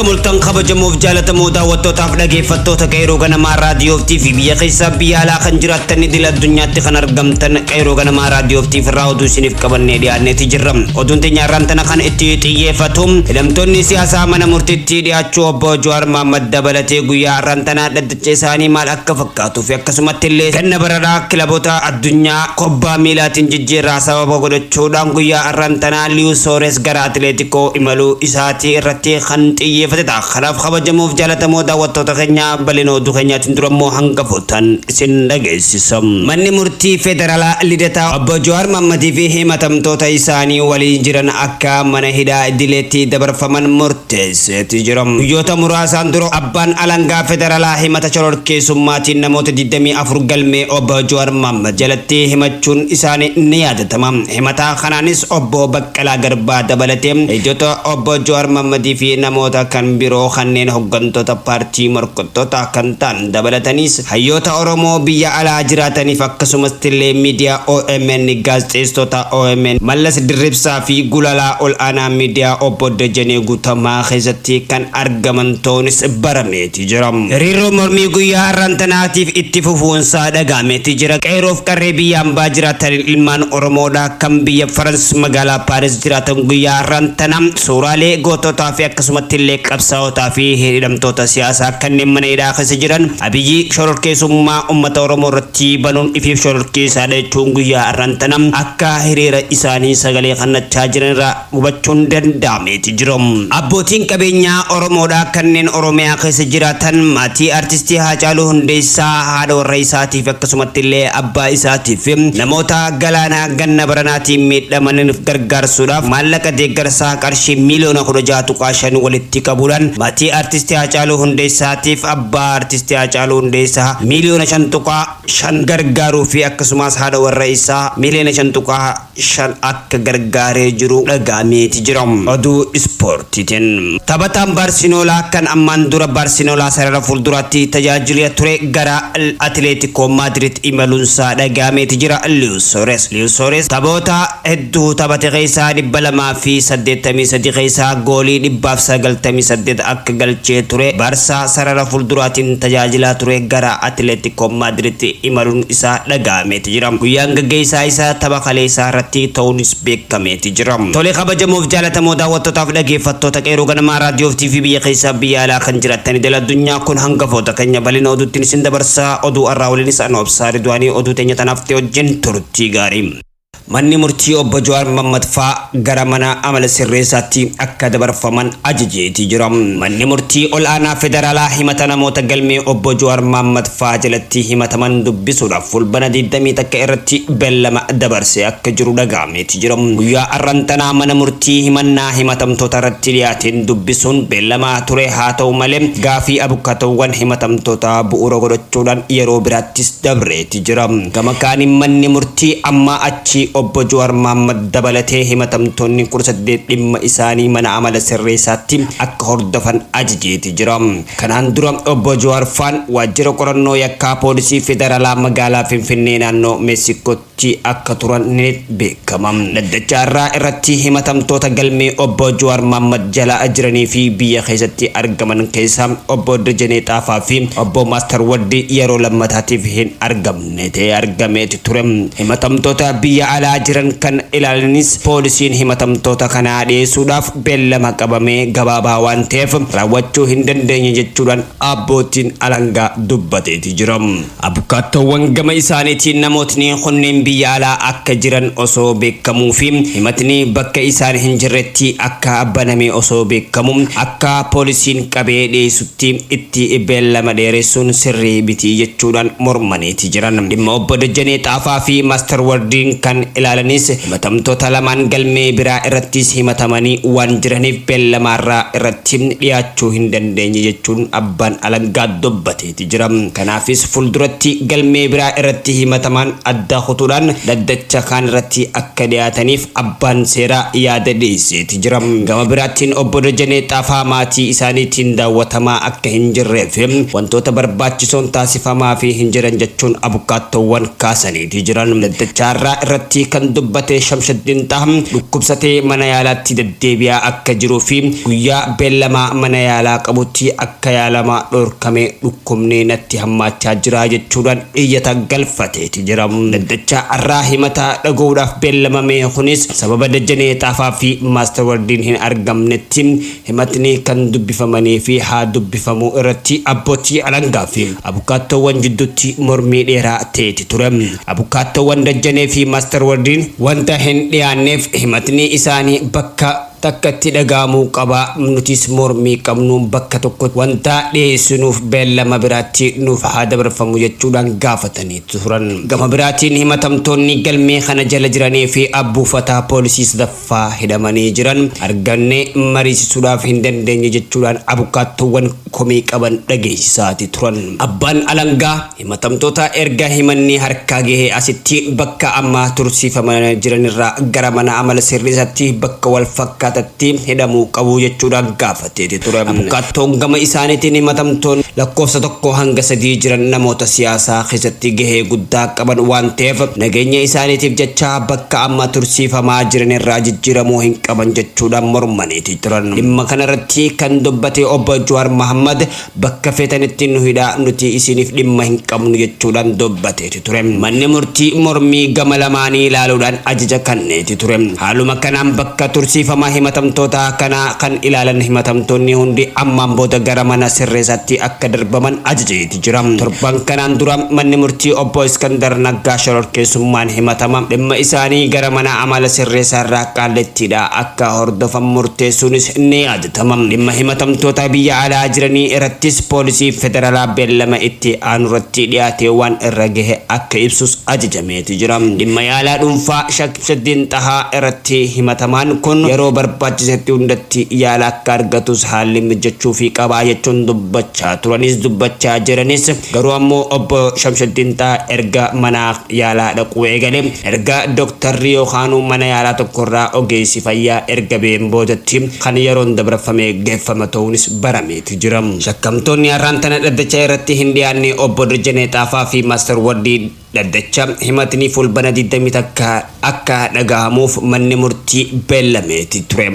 akka mul'atan kabajamuuf jaalatamoo daawwattootaaf dhaggeeffattoota Qeerroo Ganamaa raadiyoo TV biyya keessaa biyya alaa kan jiraattan idil addunyaatti kan argamtan Qeerroo Ganamaa raadiyoo TV irraa oduu isiniif qabannee dhiyaanneeti jirra. Oduun teenya har'aan tana kan itti xiyyeeffatu hidhamtoonni siyaasaa mana murtiitti dhiyaachuu obbo Jawaar Mohaammed dabalatee guyyaa har'aan tana dhaddacha isaanii maal akka fakkaatuu fi akkasumatti illee ganna bararaa kilaboota addunyaa kubbaa miilaatiin jijjiirraa sababa godhachuudhaan guyyaa har'aan tana Luis Suarez gara Atileetico imaluu isaatii irratti kan xiyyeeffatedha. Kanaaf kabajamuuf jaalatamoo daawwattoota keenya bal'ina oduu keenyaatiin durammoo hangafootaan isin dhageessisa. Manni murtii federaalaa Lidataa obbo Jawaar Mohaammed fi himatamtoota isaanii waliin jiran akka mana hidhaa idileetti dabarfaman murteesseeti jira. Guyyoota muraasaan dura abbaan alangaa federaalaa himata shororkeessummaatiin namoota 24 galmee obbo Jawaar Mohaammed jalatti himachuun isaanii ni yaadatama. Himata kanaanis obbo Baqqalaa Garbaa dabalatee ejjota obbo Jawaar Mohaammed fi namoota kan biroo kanneen hooggantoota paartii morkattoota kan ta'an dabalatanis hayyoota Oromoo biyya alaa jiraataniif akkasumas illee miidiyaa OMN gaazexeessitoota OMN Mallas Dirribsaa fi Gulalaa ol aanaa miidiyaa obbo Dajanee Guutamaa keessatti kan argaman ta'uunis barameeti jira. Hiriiroo mormii guyyaa har'aan tanaatiif itti fufuunsaa dhagahameeti jira. Qeerroof qarree biyya ambaa jiraatan ilmaan Oromoodha kan biyya Faransi magaalaa Paaris jiraatan guyyaa har'aan tana suuraalee goototaa fi akkasumatti illee qabsaa'otaa fi hidhamtoota siyaasaa kanneen mana hidhaa keessa jiran Abiyyi shororkeessummaa uummata Oromoo irratti banuun ifiif shororkeessaadha jechuun guyyaa har'aan tana akka hiriira isaanii sagalee kannachaa jiran irraa hubachuun danda'ameeti jira. Abbootiin qabeenyaa Oromoodhaa kanneen Oromiyaa keessa jiraatan maatii artistii Haacaaluu Hundeessaa haadha warra isaatiif akkasumatti illee abbaa isaatiif namoota galaanaa ganna baranaatiin miidhamaniif gargaarsuudhaaf maallaqa deeggarsaa qarshii miliyoona 16.5 walitti qabuudhaan maatii artistii Haacaaluu Hundeessaatiif abbaa artistii Haacaaluu Hundeessaa miliyoona 5.5 gargaaruu fi akkasumas haadha warra isaa miliyoona 5.5 akka gargaaree jiru dhagahameeti jira. Oduu ispoortiitiin taphataan Baarseloonaa kan ammaan dura Baarseloonaa sarara fuulduraatti tajaajilaa ture gara Atileetico Madrid imaluunsaa dhagahameeti jira. Luis Suarez taphoota hedduu taphate keessaa 283 keessaa goolii 198 akka galchee ture. Barsaa sarara fuulduraatiin tajaajilaa ture gara Atileetico Madrid imaluun isaa dhagahameeti jira. Guyyaan gaggeessaa isaa tapha kaleessaa irratti ta'uunis beekameeti jira. Tolee kabajamuuf jaalatamoo daawwattootaaf dhaggeeffattoota Qeerroo Ganamaa raadiyoo TV biyya keessaa biyya alaa kan jiraattan idil addunyaa kun hangafoota keenya bal'ina oduuttiin isin dabarsaa. Oduu har'aa waliinis ana obsaa Ridwaanii oduu teenya tanaaf ta'e wajjin turtii gaarii. Manni murtii obbo Jawaar Mohaammed faa gara mana amala sirreessaatti akka dabarfaman ajajeeti jira. Manni murtii ol aanaa federaalaa himata namoota galmee obbo Jawaar Mohaammed faa jalatti himataman dubbisuudhaaf fulbana 20 takka irratti beellama dabarsee akka jiru dhagahameeti jira. Guyyaa har'aan tanaa mana murtii himannaa himatamtoota irratti dhiyaateen dubbisuun beellamaa ture haa ta'u malee gaafii abukaatawwan himatamtoota bu'uura godhachuudhaan yeroo biraattis dabreeti jira. Gama kaaniin manni murtii amma achi obbo Jawaar Mohaammed dabalatee himatamtoonni 18 dhimma isaanii mana amala sirreessaatti akka hordofan ajajeeti jira. Kanaan dura obbo Jawaar faan waajjira qorannoo yakkaa poolisii federaalaa magaalaa Finfinnee naannoo Meeksikootti akka turan ni beekama. Dhaddacha irraa irratti himatamtoota galmee obbo Jawaar Mohaammed jalaa jiranii fi biyya keessatti argaman keessaa obbo Dajanee Xaafaa fi obbo Maaster Waddi yeroo lammataatiif hin argamne ta'ee argameeti ture. Himatamtoota biyya alaa jiran kan ilaalanis poolisiin himatamtoota kanaa dhiyeessuudhaaf beellama qabamee gabaabaa waan ta'eef raawwachuu hin dandeenye jechuudhaan abbootiin alangaa dubbateeti jira. Abukaattoowwan gama isaaniitiin namootni kunneen biyya alaa akka jiran osoo beekamuu fi himatni bakka isaan hin jirretti akka banamee osoo beekamu akka poolisiin qabee dhiyeessutti itti beellama dheeressuun sirrii bitii jechuudhaan mormaneeti jiran. Dhimma obbo Dajanee Xaafaa fi Maaster Waddiin kan ilaalanis himatamtoota lamaan galmee biraa irrattis himatamanii waan jiraniif beellamaarraa irratti dhiyaachuu hin dandeenye jechuun abbaan alangaa dubbateeti jira. Kanaafis fuulduratti galmee biraa irratti himataman adda kutuudhaan jechuudhaan daddacha kan irratti akka dhiyaataniif abbaan seeraa yaada dhiyeesseeti jira. Gama biraatiin obbo Dajanee Xaafaa maatii isaaniitiin daawwatamaa akka hin jirreef wantoota barbaachisoon taasifamaa fi hin jiran jechuun abukaattoowwan kaasaniiti jiran. Daddachaa irratti kan dubbate Shamshaddiin Xahaa dhukkubsatee mana yaalaatti deddeebi'aa akka jiruu fi guyyaa beellamaa mana yaalaa qabutti akka yaalamaa dhorkame dhukkubni natti hammaachaa jira jechuudhaan iyyata galfateeti jira. Daddachaa irraa himata dhaga'uudhaaf beellamame kunis sababa Dajanee Xaafaa fi Maaster Wardiin hin argamnetti himatni kan dubbifamanii fi haa dubbifamu irratti abbootii alangaa fi abukaattoowwan jidduutti mormii dheeraa ta'eeti ture. Abukaattoowwan Dajanee fi Maaster Wardiin wanta hin dhiyaanneef himatni isaanii bakka takkatti dhagahamuu qaba, nutis mormii qabnu bakka tokko wanta dhiyeessinuuf beellama biraatti nuuf haa dabarfamu jechuudhaan gaafatanii turan. Gama biraatiin himatamtoonni galmee kana jala jiranii fi abbuufataa poolisii sadaffaa hidhamanii jiran arganne mariisisuudhaaf hin dandeenye jechuudhaan abukaattoowwan komii qaban dhageessisaati turan. Abbaan alangaa himatamtoota erga himanni harkaa gahee asitti bakka amma tursiifamaa jiranirraa gara mana amala sirreessaatti bakka wal fakkaatu hidhamuu qabu jechuudhaan gaafateeti ture. Abukaattoon gama isaaniitiin himatamtoonni lakkoofsa 1 hanga 3 jiran namoota siyaasaa keessatti gahee guddaa qaban waan ta'eef nageenya isaaniitiif jecha bakka amma tursiifamaa jiran irraa jijjiiramuu hin qaban jechuudhaan mormaniiti turan. Dhimma kanarratti kan dubbate obbo Jawaar Mohammad bakka feetanitti nu hidhaa, nuti isiniif dhimma hin qabnu jechuudhaan dubbateeti ture. Manni murtii mormii gama lamaanii ilaaluudhaan ajaja kenneeti ture. Haaluma kanaan bakka tursiifamaa himatamtoota kana kan ilaalan himatamtoonni hundi ammaan booda gara mana sirreessaatti akka darbaman ajajeeti jira. Torban kanaan dura manni murtii obbo Iskandar Naggaa shororkeessummaan himatama dhimma isaanii gara mana amala sirreessaa irraa Qaallettiidha akka hordofan murteessuunis ni yaadatama. Dhimma himatamtoota biyya alaa jiranii irrattis poolisii federaalaa beellama itti aanu irratti dhiyaatee waan irra gahe akka ibsus ajajameeti jira. Dhimma yaalaa dhuunfaa Shamshaddiin Xahaa irratti himatamaan kun yeroo barbaachisetti hundatti yaala akka argatus haalli mijachuu fi qabaa jechuun dubbachaa turanis dubbachaa jiranis garuu ammoo obbo Shamshaddiin Xahaa erga mana yaalaa dhaquu eegale erga dooktarri yookaan mana yaalaa tokkorraa ogeessi fayyaa erga ba'een boodatti kan yeroon dabarfamee geeffama ta'uunis barameeti jira. Shakkamtoonni har'aan tana dhaddacha irratti hin dhiyaanne obbo Dajanee Xaafaa fi Maaster Wardiin dhaddacha himatni fulbana 20 akka dhagahamuuf manni murtii beellameeti ture.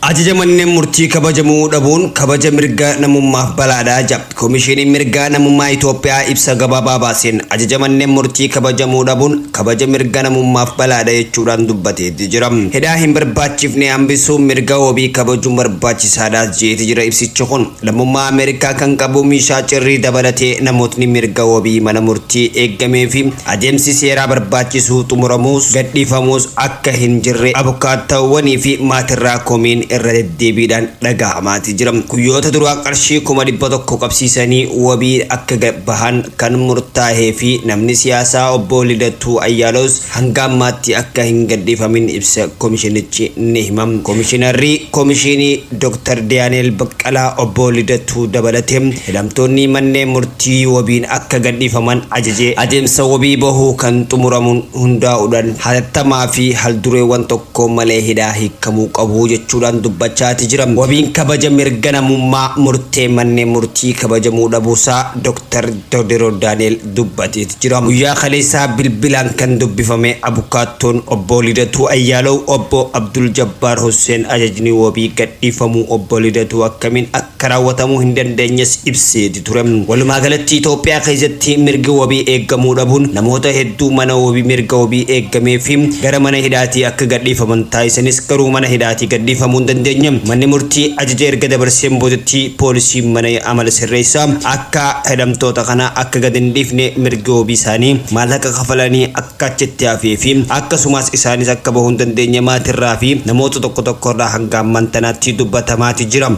Ajaja manneen murtii kabajamuu dhabuun kabaja mirga namummaaf balaadhaa jira. Komishinii mirga namummaa Itoophiyaa ibsa gabaabaa baaseen ajaja manneen murtii kabajamuu dhabuun kabaja mirga namummaaf balaadha jechuudhaan dubbateeti jira. Hidhaa hin barbaachifne hambisuu mirga wabii kabajuun barbaachisaadha jeeti jira ibsichi kun. Lammummaa Ameerikaa kan qabu Miishaa Cirrii dabalatee namootni mirga wabii mana murtii eeggamee fi adeemsi seeraa barbaachisu xumuramuus gadhiifamuus akka hin jirre abukaattoowwanii fi maatirraa komiin irra deddeebiidhaan dhagahamaati jira. Guyyoota duraa qarshii 100 qabsiisanii wabii akka bahan kan murtaa'ee fi namni siyaasaa obbo Lidatuu Ayyaaloos hanga ammaatti akka hin gadhiifamin ibsa komishinichi ni himam. Komishinarri komishinii Dr. Daani'el Baqqalaa obbo Lidatuu dabalatee hidhamtoonni manneen murtii wabiin akka gadhiifaman ajajee adeemsa wabii bahuu kan xumuramuun hundaa'uudhaan hatattamaa fi haldureewwan tokko malee hidhaa hiikamuu qabu jechuudhaan dubbachaati jira. Wabiin kabaja mirga namummaa murtee manneen murtii kabajamuu dhabuusaa Dr. Dodero Daani'el dubbateeti jira. Guyyaa kaleessaa bilbilaan kan dubbifame abukaattoon obbo Lidatuu Ayyaaloo obbo Abdul Jabbaar Hussein ajajni wabii gadhiifamuu obbo Lidatuu akkamiin akka raawwatamuu hin dandeenyes ibseeti ture. Walumaa galatti Itoophiyaa keessatti mirgi wabii eeggamuu dhabuun namoota hedduu mana wabii mirga wabii eeggamee fi gara mana hidhaatii akka gadhiifaman taasisanis garuu mana hidhaatii gadhiifamuu hin dandeenye. Manni murtii ajaja erga dabarseen boodatti poolisiin mana amala sirreessaa akka hidhamtoota kana akka gad hin dhiifne mirga wabii isaanii maallaqa kafalanii akka achitti hafee fi akkasumas isaanis akka bahuu hin dandeenye maatirraa fi namoota tokko tokkorraa hanga ammaan tanaatti dubbatamaati jira.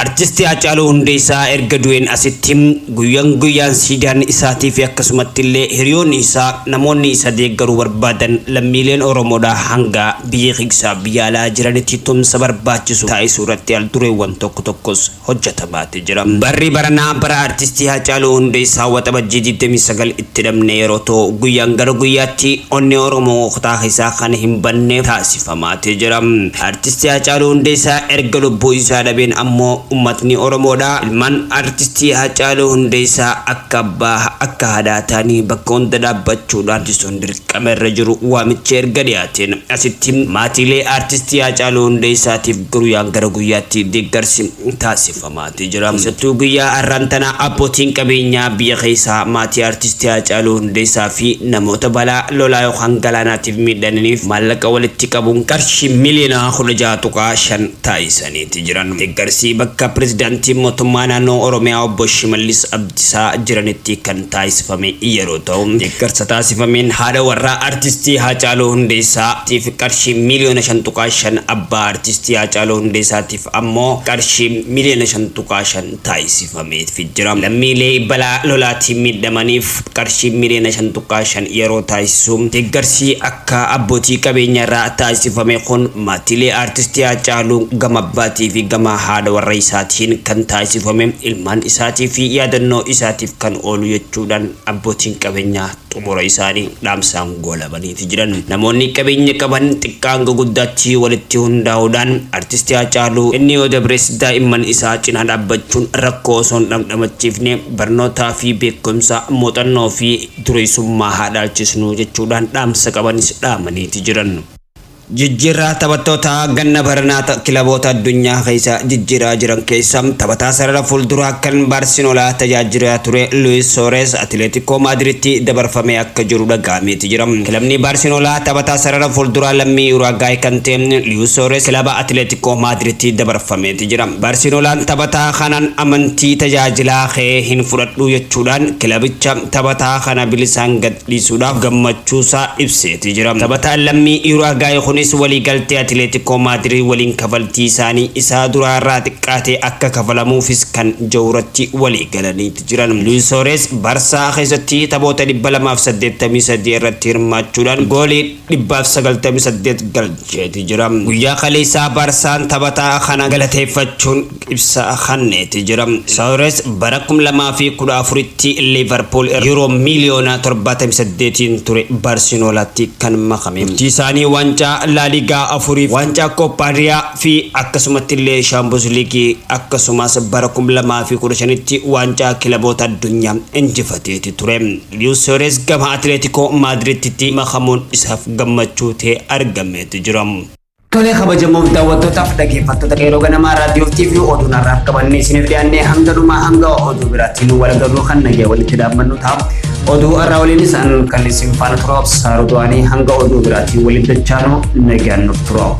Artisti Haacaaluu Hundeessaa erga du'een asitti guyyaan siidaan isaatii fi akkasumatti illee hiriyoonni isaa namoonni isa deeggaruu barbaadan lammiileen Oromoodhaa hanga biyya keessaa biyya alaa jiranitti tumsa barbaachisu taasisuu irratti aldureewwan tokko tokkos hojjetamaatee jira. Barri baranaa bara artisti Haacaaluu Hundeessaa waxabajjii 29 itti dhabne yeroo ta'u guyyaan gara guyyaatti onni Oromoo kutaa isaa kan hin banne taasifamaatee jira. Artisti Haacaaluu Hundeessaa erga lubbuu isaa dhabeen ammoo ummatni Oromoodha ilmaan artistii Haacaaluu Hundeessaa akka abbaa akka haadhaa ta'anii bakka hunda dhaabbachuudhaan isoon dirqama irra jiru waamicha erga dhiyaateen asitti maatiilee artistii Haacaaluu Hundeessaatiif guyyaan gara guyyaatti deeggarsi taasifamaatee jira. Keessattuu guyyaa har'aantanaa abbootiin qabeenyaa biyya keessaa maatii artistii Haacaaluu Hundeessaa fi namoota balaa lolaa yookaan galaanaatiif miidhamaniif maallaqa walitti qabuun qarshii miliyoona 16.5 taasisaniiti jiran. Deeggarsi bakka pirezidaantii mootummaa naannoo Oromiyaa obbo Shimallis Abdiisaa jiranitti kan taasifame yeroo ta'u deeggarsa taasifameen haadha warraa artistii Haacaaluu Hundeessaatiif qarshii miliyoona 5.5 abbaa artistii Haacaaluu Hundeessaatiif ammoo qarshii miliyoona 5.5 taasifameef jira. Lammiilee balaa lolaatiin miidhamaniif qarshii miliyoona 5.5 yeroo taasisu deeggarsi akka abbootii qabeenyaa irraa taasifame kun maatiilee artistii Haacaaluu gama abbaatii fi gama haadha warra isaatiin kan taasifame ilmaan isaatii fi yaadannoo isaatiif kan oolu jechuudhaan abbootiin qabeenyaa xumura isaanii dhaamsaan goolabaniiti jiran. Namoonni qabeenya qaban xiqqaan guguddaatti walitti hundaa'uudhaan artistii Haacaaluu inni yoo dabres daa'imman isaa cinaa dhaabbachuun rakkoo osoo hin dhamdhamachiifne barnootaa fi beekumsa muuxannoo fi dureessummaa haa dhaalchisnu jechuudhaan dhaamsa qabanis dhaamaniiti jiran. Jijjiirraa taphattoota ganna baranaa kilaboota addunyaa keessa jijjiiraa jiran keessa taphataa sarara fuulduraa kan Barcelonaa tajaajilaa ture Luis Suarez Atletico Madriditti dabarfamee akka jiru dhaga'ameeti jira. Kilabni Barcelonaa taphataa sarara fuulduraa lammii Uruguay kan ta'e Luis Suarez kilaba Atletico Madriditti dabarfameeti jira. Barcelonaan taphataa kanaan amantii tajaajilaa kee hin fudhadhu jechuudhaan kilabicha taphataa kana bilisaan gadhiisuudhaaf gammachuusaa ibseeti jira. Taphataan lammii Uruguay kunis waliigaltee Atletico Madrid waliin kafaltii isaanii isaa duraarraa xiqqaatee akka kafalamuufis kan jawratti waliigalaniiti jiran. Luis Suarez Barsaa keessatti taphoota 283 irratti hirmaachuudhaan goolii 198 galcheeti jira. Guyyaa kaleessaa Barsaan taphataa kana galateeffachuun ibsa kenneeti jira. Suarez bara 2014tti Liverpool euro miliyoona 78 ture Barcelonaatti kan makame. Isaanii wancaa La Liga afuriif wancaa Copa del Rey fi akkasumatti illee Champions League akkasumas bara 2015tti wancaa kilaboota addunyaa injifateeti ture. Luis Suarez gama Atletico Madriditti makamuun isaaf gammachuu ta'e argameeti jira. Tole kabajamoo daawwattootaaf dhaggeeffattoota qeerroo ganamaa raadiyoo TV oduun har'aaf qabannee isiniif dhiyaannee hanga dhumaa hanga oduu biraatiin wal garuu kan nagaa walitti dhaabbannu ta'a. Oduu har'aa waliinis an kan isin faana turaa obsaaru du'anii hanga oduu biraatiin walitti dachaanuu nagaan nuuf turaa.